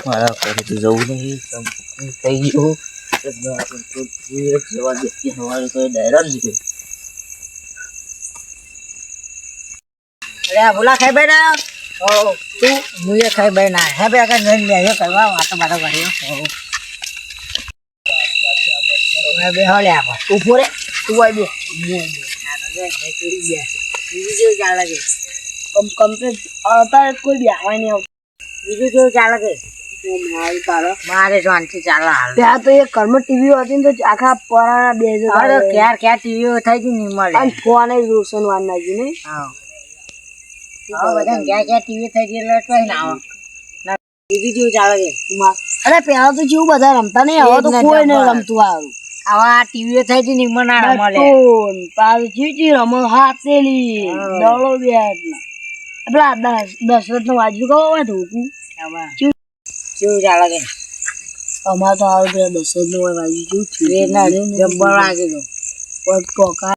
મારા ઘરે તો જવું નહીં થઈ ગયું જવા દે સવારે તો ડાયરા લીધે અરે બોલા ખાઈ ભાઈ ના તું મુએ ખાઈ ભાઈ ના હે ભાઈ આગળ જઈને બેહ્યો કરવા વાતો બાતો કર્યો બે હલે આપ ઉભો રે તું આઈ બે બીજું જેવું ચાલે છે કમ્પ્લીટ અત્યારે કોઈ બેહવાય નહીં આવતું બીજું જેવું ચાલે છે મારે શાંતિ ચાલે હાલ ત્યાં તો એક ઘરમાં ટીવી હતી ને તો આખા પરાણા બે ક્યાં ક્યાં ટીવીઓ થઈ ગઈ નહીં મળે ફોન રોશન વાર નાખી નહીં બધા ક્યાં ક્યાં ટીવી થઈ ગઈ એટલે કઈ ના બીજું જેવું ચાલે છે અરે પેલા તો જેવું બધા રમતા નહીં હવે તો કોઈ નહીં રમતું આવ્યું આવા ટીવીઓ થઈ ગઈ નહીં મને મળે ચીચી રમો હાથેલી દડો બે પેલા દશરથ નું વાજુ કહો હોય તો કેવું ચાલે કે અમારે તો આવે પેલા દશરથ નું હોય વાજુ કેવું જબ્બર લાગે તો કોકા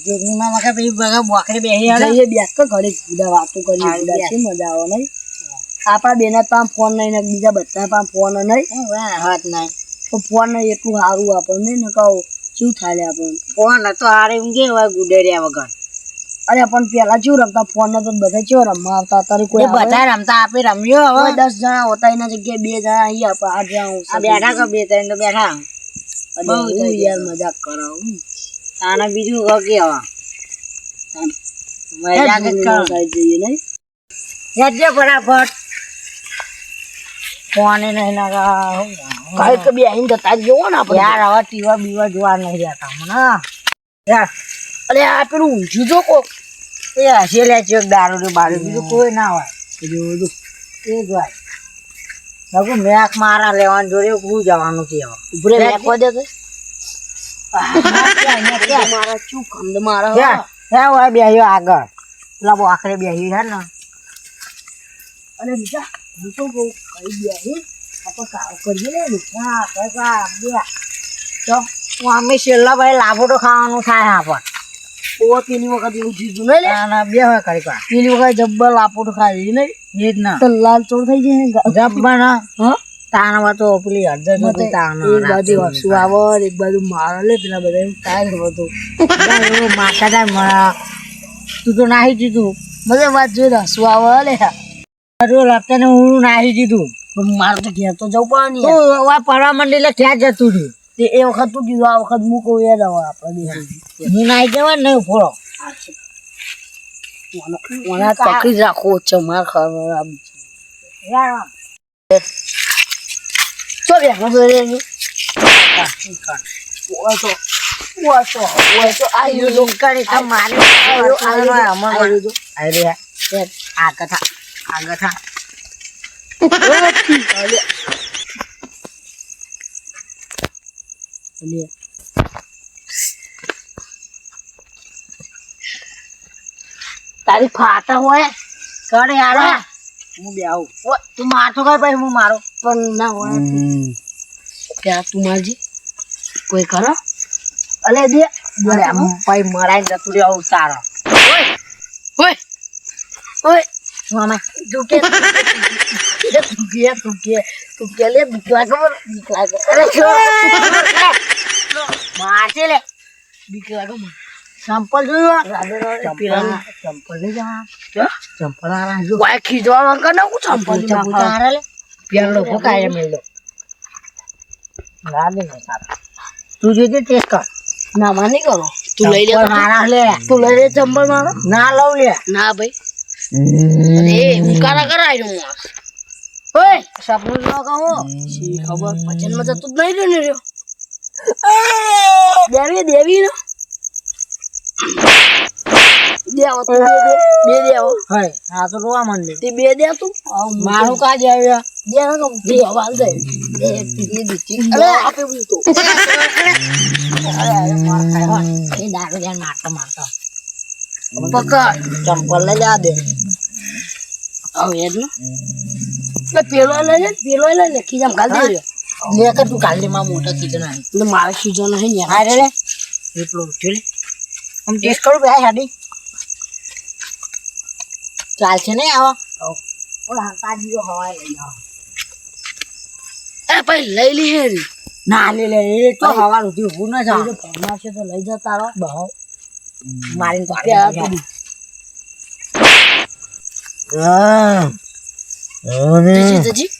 જોગણીમાં મકા પેલી બગા બોકડે બેસી આવે બેસ તો ઘરે બધા વાતો કરી છે મજા આવે નહીં આપણા બેના પાસે ફોન નહીં ને બીજા બધા પાસે ફોન નહીં હાથ નહીં તો ફોન નહીં એટલું સારું આપણને ને કહો શું થાય આપણને ફોન તો હારે એમ કે ગુડેરિયા વગર અરે પણ પેલા શું રમતા ફોન ને તો બધા કેવો રમવા આવતા અત્યારે કોઈ બધા રમતા આપે રમ્યો હવે 10 જણા હોતા એના જગ્યાએ 2 જણા અહીંયા 8 જણા બેઠા કે 2 3 તો બેઠા બહુ યાર મજાક કરો તાને બીજું કહો કે હવા મજા કે જઈએ નહીં જજે ફટાફટ ફોન નહીં લગા કઈ કે બે આઈને જતા જોવો ને આપણે યાર હવે ટીવા બીવા જોવા નહીં રહેતા મને યાર અરે આ પેલું ઊંચું જો કો એ હશે લે છે દારૂ ને બારૂ બીજું કોઈ ના હોય જોજો એ જોય લગુ મેક મારા લેવાનું જોડે હું જવાનું છે હવે ઉભરે મેક કો દે તો મારા ચૂ ખંડ મારા હે હોય બેહ્યો આગળ પેલા બહુ આખરે બેહ્યો હે ને અરે બીજા હું તો કહું કઈ બેહી આપણે કામ કરીએ ને હા કાકા બે તો અમે છેલ્લા ભાઈ લાભો તો ખાવાનું થાય આપણ ઓ પેલી વખત એવું જીજું નહીં ના બે હોય કરી પા પેલી વખત જબ્બર લાપો તો ખાઈ નહીં એ જ ના તો લાલ ચોર થઈ જાય જબ્બર ના હા તાણવા તો પેલી હળદર નથી તાણ એક બાજુ હસુ આવે એક બાજુ મારે લે પેલા બધા એમ થાય બધું માથા થાય તું તો નાહી દીધું બધે વાત જોઈ હસુ આવે લે લગતા હું નાહી દીધું મારે તો ઘેર તો જવું પડે ને પડવા માંડી એટલે ક્યાં જતું રહ્યું તે એ વખત તું કીધું આ વખત મૂકો એ રહો આપણે હું નાહી જવા ને ફોડો મને તકલીફ રાખવો છે મારે ખબર ચો બે આગળ થા તારી ફાટા હોય કરે યાર હું બે આવું તું મારતો કઈ પછી હું મારો પણ ના હોય ત્યાં તું મારજી કોઈ કરો અલે દે ભાઈ મરાઈ જતું રે આવું તારો ઓય ઓય મામા તું કે લે બીકલા ખબર બીકલા અરે મારશે લે બીકલા ખબર ચંપલ જોયો ચંપલ લઈ જા ચંપલ આ જો વાય ખીજવા વગર ને ચંપલ ચારે લે પેલો ફકાય મેલો ના લે સારા તું જોજે ટેસ્ટ કર ના માની કરો તું લઈ લે મારા લે તું લઈ લે ચંપલ મારો ના લવ લે ના ભાઈ અરે ઉકારા કરાય હું ઓય સપનું ન કહો શી ખબર ભજન માં જતું જ નહીં ને રહ્યો દેવી નો દેવો તો બે દેવો હા આ તો રોવા માંડે તે બે દે તું મારું કાજ આવ્યા દે ના તો દે વાલ દે દે દીધી અરે આપે બોલ તો અરે માર ખાય એ દારૂ જાન મારતા પકડ ચંપલ લઈ જા દે આવ યાર ને પેલો લઈ લે ખીજામ ગાલ દે લે કે તું કાલ માં મોટા ખીજન આવી એટલે મારે ખીજન નહીં ને હા રે એટલો ઉઠ્યો લે આમ ટેસ્ટ કરું ભાઈ હાડી ચાલ છે ને આવો ઓલા હંતાડીઓ હવાય લઈ જાઓ. એ ભાઈ લઈ લી હે રી. ના લે લે એ તો હવા સુધી ઊભું ના થાય. ભમાશે તો લઈ જતા રહો. બહુ મારીને તો પ્યા તો જજી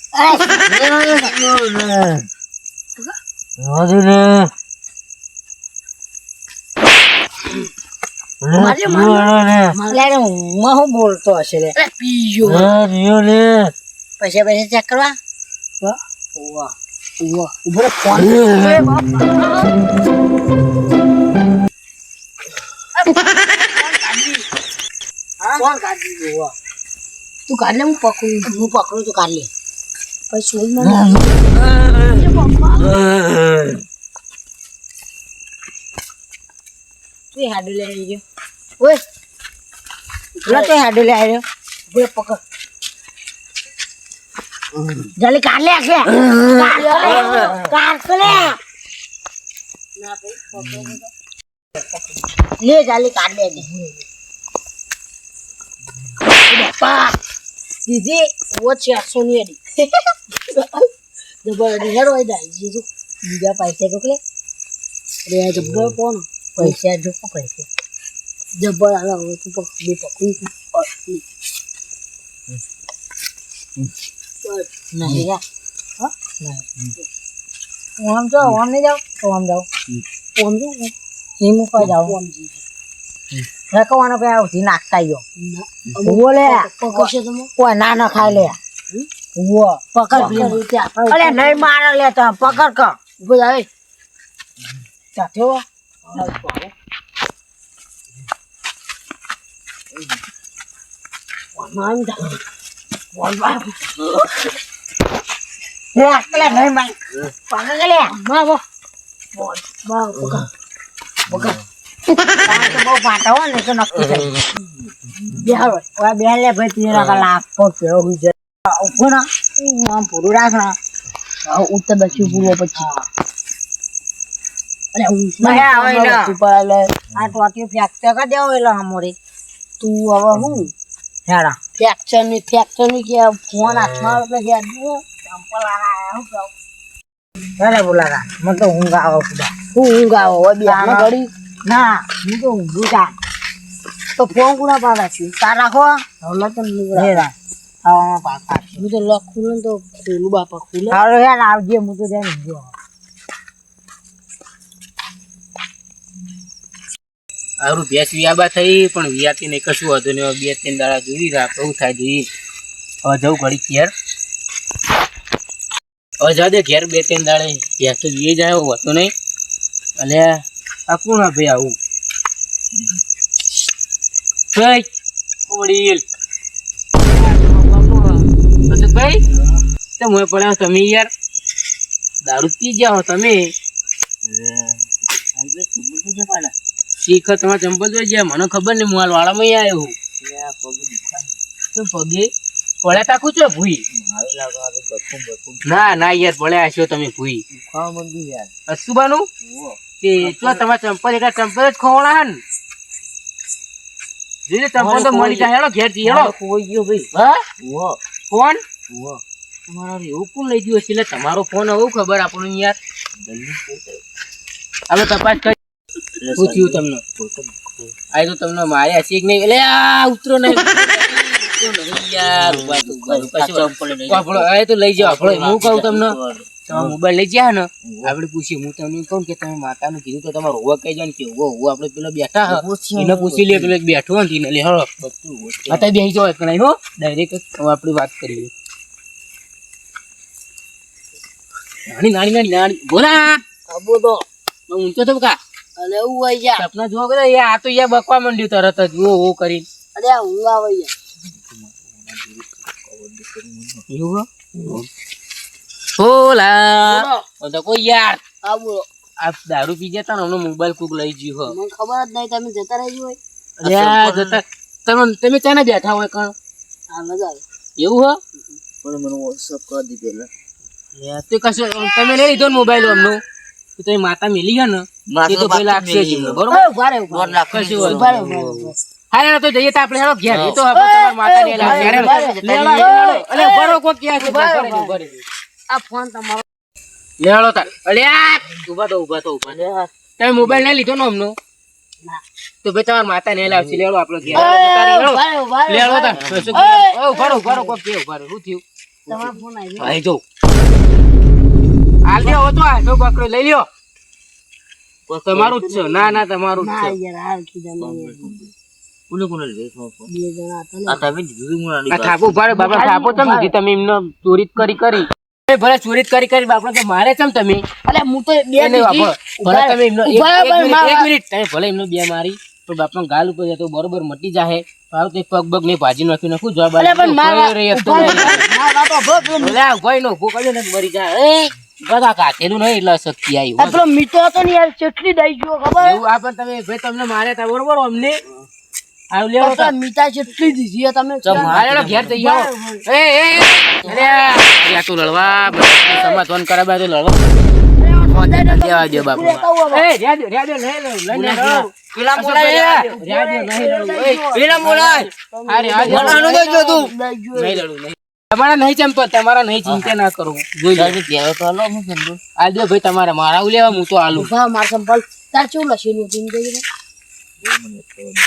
હું બોલતો હશે લે. અરે પીજો પૈસા પૈસા ચેક કરવા. ઉભો રે ફોન. ફોન કાઢી દો. તું કાઢ લે હું પકડું હું પકડું તું કાઢ લે. પછી સોઈ મને તું હાડો લઈ આવી ગયો. ઓય પેલા તો હાડો લઈ આવ્યો. બે પકડ જલ્દી કાઢ લે આખે. કાઢ લે. ના ભાઈ પકડ લે જલ્દી કાઢ લે. બાપા દીદી વો છે સોની એડી જબર એડી હેડ હોય દા જીજુ બીજા પૈસા ઢોકલે. રે જબર કોણ પૈસા ઢોકો પૈસા. જબર આલા હવે તું પકડ બે પકડી નહીં જા. હા નહીં આમ જાઓ આમ નહીં જાઓ તો આમ જાઓ. કોણ જો એમ કોઈ જાઓ. કોણ જી રકવાનો પે આવતી નાખતા ગયો. અમુક બોલે પકડશે તમે કોઈ ના ના ખાઈ લે. વો પકડ લે. રીતે આપણે અરે નહીં મારે લે તો પકડ કર. ઉભો આવે ચાથ્યો નામ જા લે પેલા નહીં માર પકડ લે. માં બા બા પકડ તારે તો બહુ પાટા હોય ને તો નક્કી થાય. બે આવે ઓય બે લે ભાઈ તેરા કલાક પકડ્યો હોય છે. ઉભો ના આમ પૂરું રાખ ના. ઉત્તર દક્ષિણ પૂર્વ પછી અરે હું મને આવે ને ઉપર લે આ ટોટી ફ્રેક્ચર કરી દેવો એટલે હમોરી તું હવે હું હેડા ફ્રેક્ચર ની કે ફોન હાથમાં આવે એટલે યાદ ચંપલ આના હું કહું હેડે બોલારા મને તો ઊંઘ આવે ખુદા. હું ઊંઘ આવો હવે બે આમાં ઘડી ના હું તો ઊંઘું તા. તો ફોન કુડા પાડા છે તાર રાખો હવે તો હેડા હા પાકા હું તો લોક ખુલે તો ખોલું બાપા ખુલે હાલો યાર આવજે હું તો જઈને ઊંઘ્યો. હારું ભેંસ વિયાબા થઈ પણ વિયાતી નહીં કશું હતું ને બે ત્રણ દાડા જોઈ રહ્યા કેવું થાય જોઈએ. હવે જવું ઘડી ઘેર હવે જા દે ઘેર બે ત્રણ દાડે ભેંસ તો વીએ જાય એવું હતું નહીં. અને આ કોણ આ ભાઈ આવું ભાઈ વડીલ ભાઈ તો મોય પડ્યા તમે યાર દારૂ પી ગયા હો તમે. શીખ તમારા ચંપલ જોઈ ગયા મને ખબર નહીં મોલ વાળામાં આવ્યો પગે પડ્યા તાકું છો ભૂઈ. ના ના યાર પડ્યા હશો તમે ભૂઈ અસુબાનું તે તો તમારા ચંપલ એક ચંપલ જ ખોવાણા હે ને જોઈ ચંપલ તો મળી જાય હેડો ઘેર જઈ હેડો. હા ફોન તમારો એવું કોણ લઈ ગયું હશે એટલે તમારો ફોન આવું ખબર આપણને યાર હવે તપાસ કરી પૂછ્યું તમને આ તો તમને મારે હશે કે નહીં એટલે આ ઉતરો નહીં યાર તો લઈ જાઓ હું કહું તમને તમારો મોબાઈલ લઈ ગયા ને આપણે પૂછીએ હું તમને કહું કે તમે માતાનું કીધું તો તમારે હોવા કઈ જાય ને કે હોવો આપણે પેલો બેઠા એને પૂછી લે પેલો બેઠો ને એને લે હળો અત્યારે બેસી જાઓ એક નહીં હો ડાયરેક્ટ હવે આપણે વાત કરીએ. નાની નાની નાની નાની બોલા બોલો ઊંચો તો કા અરે એવું હોય યાર સપના જોવા કરે આ તો યાર બકવા માંડ્યું તરત જ ઓ કરીને અરે ઊંઘ આવે યાર એવું બોલા તો કોઈ યાર હા બોલો આ દારૂ પી જતા ને હમણાં મોબાઈલ કોક લઈ ગયું મને ખબર જ નહીં તમે જતા રહેજો હોય જતા તમે ચાને બેઠા હોય કણ હા મજા આવે એવું હો પણ મને વોટ્સઅપ કરી દી પેલા તે કશું તમે લઈ લીધો ને મોબાઈલ હમણાં તો તમે માતા મિલી છે ને એ તો પેલા લાગશે જ બરોબર ઉભા રહે કશું ઉભા રહે હા હેડો તો જઈએ તો આપણે હેડો ઘેર એ તો આપણે તમારા માતાની એલા ઘેર હેડો. અલે બરો કોક ક્યાં છે ઉભા રહી. આ ફોન તમારો લેડો તાર અલે ઊભા તો તમે મોબાઈલ નહીં લીધો ને અમનો તો ભાઈ તમારા માતા ને લાવશે લેડો આપણો ઘેર લેડો તાર ઉભા રહો કોક કે ઉભા રહો શું થયું તમારો ફોન આવી ભાઈ જો હાલ દે હવે તો આ તો બકરો લઈ લ્યો તમારું જ છે ના તમારું જ ના છે યાર હાલ કીધા મને કોને લે બે જણા હતા ને આ તમે જુદી મુના આ થાપો ઉભા રહો બાપા થાપો ચમ લીધી તમે એમને ચોરી કરી એ ભલે ચોરી કરી બાપડા તો મારે ચમ તમે અલે હું તો બે એને દીધી. ભલે તમે એમનો ઉભા એક મિનિટ તમે ભલે એમનો બે મારી તો બાપનો ગાલ ઉપર જતો બરોબર મટી જાહે પાવ તો પગ બગ ને ભાજી નાખ્યું નાખું જવાબ અલે પણ મારા રહી હતો મારા તો ભો ભલે ભાઈ નો ભૂખ ને મરી જાય એ બધા કાકેલું નહીં એટલે શક્તિ આવી પેલો મીઠો હતો ને યાર ચટલી દઈ ગયો ખબર એવું આ પણ તમે ભાઈ તમને માર્યા તા બરોબર અમને આવ લેવો તો મીઠા ચટલી દીધી છે તમે મારેલો ઘેર જઈ આવો અરે આ તું લડવા સમાધાન કરાવવા તો લડવા દેવા દે બાપુ એ રહ્યા દે લઈને પેલા મોલાય અરે મોલાનું દઈ જો તું નહીં લડું નહીં તમારા નહીં ચંપલ તમારા નહીં ચિંતા ના કરો જોઈ લો ત્યારે તો હાલો હું સમજો આ દે ભાઈ તમારા મારા લેવા હું તો આલુ ઉભા માર સંપલ તાર ચેવું લખેલું હતું એમ કહીને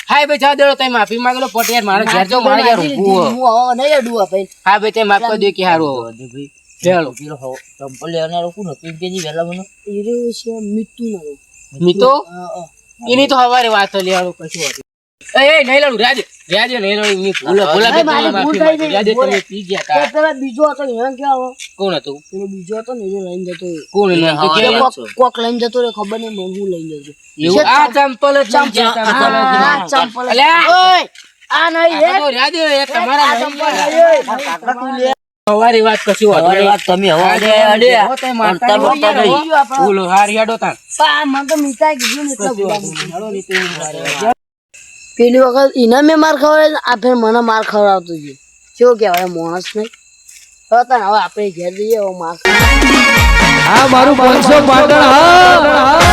હાય ભાઈ જા દેડો તમે માફી માંગેલો પટ યાર મારે ઘેર જાવ મારે યાર ઊભું હું હવે નહીં અડું ભાઈ હા ભાઈ તમે માફ કરી દો કે હારું ભાઈ ચાલો પેલો ચંપલ લેવાના કોણ હતું કેજી વેલા મને હીરો છે મીઠું ના મીતો એની તો હવારે વાત લેવાનું કશું હતું એ નહીં લડું રાજે નહીં લડું એમની ભૂલા કે તમે માફી માંગી રાજે તમે પી ગયા તા પેલા બીજો હતો એને કેવો કોણ હતું પેલો બીજો હતો ને એને લઈને જતો રહ્યો. કોણ એને તો કે કોક લઈને જતો રહ્યો ખબર નહીં મને હું લઈને જતો એવું આ ચંપલ જ લઈ ગયા આ ચંપલ ચંપલ અલ્યા ઓય આ નહીં આ તો રાજે એ તમારા આ નહીં ચંપલ ગયા. કાકા તું લે હવારી વાત કશું હતું તમારી નહીં. વાત તમે હવે અડે હો તમે મારતા અંતર નહીં બોલતા યાર, નહીં. હો. બોલો હારી હેડો તાન પા મને તો મીઠાઈ કીધું ને એટલે બોલા હેડો નહીં તો એવું મારે. પેલી વખત એને મેં માર ખવડાવ્યો આ ફેર મને માર ખવડાવતો છે કેવું કહેવાય માણસ નહીં હવે તને હવે આપણે ઘેર જઈએ હવે માર આ મારું 500 પાટણ હા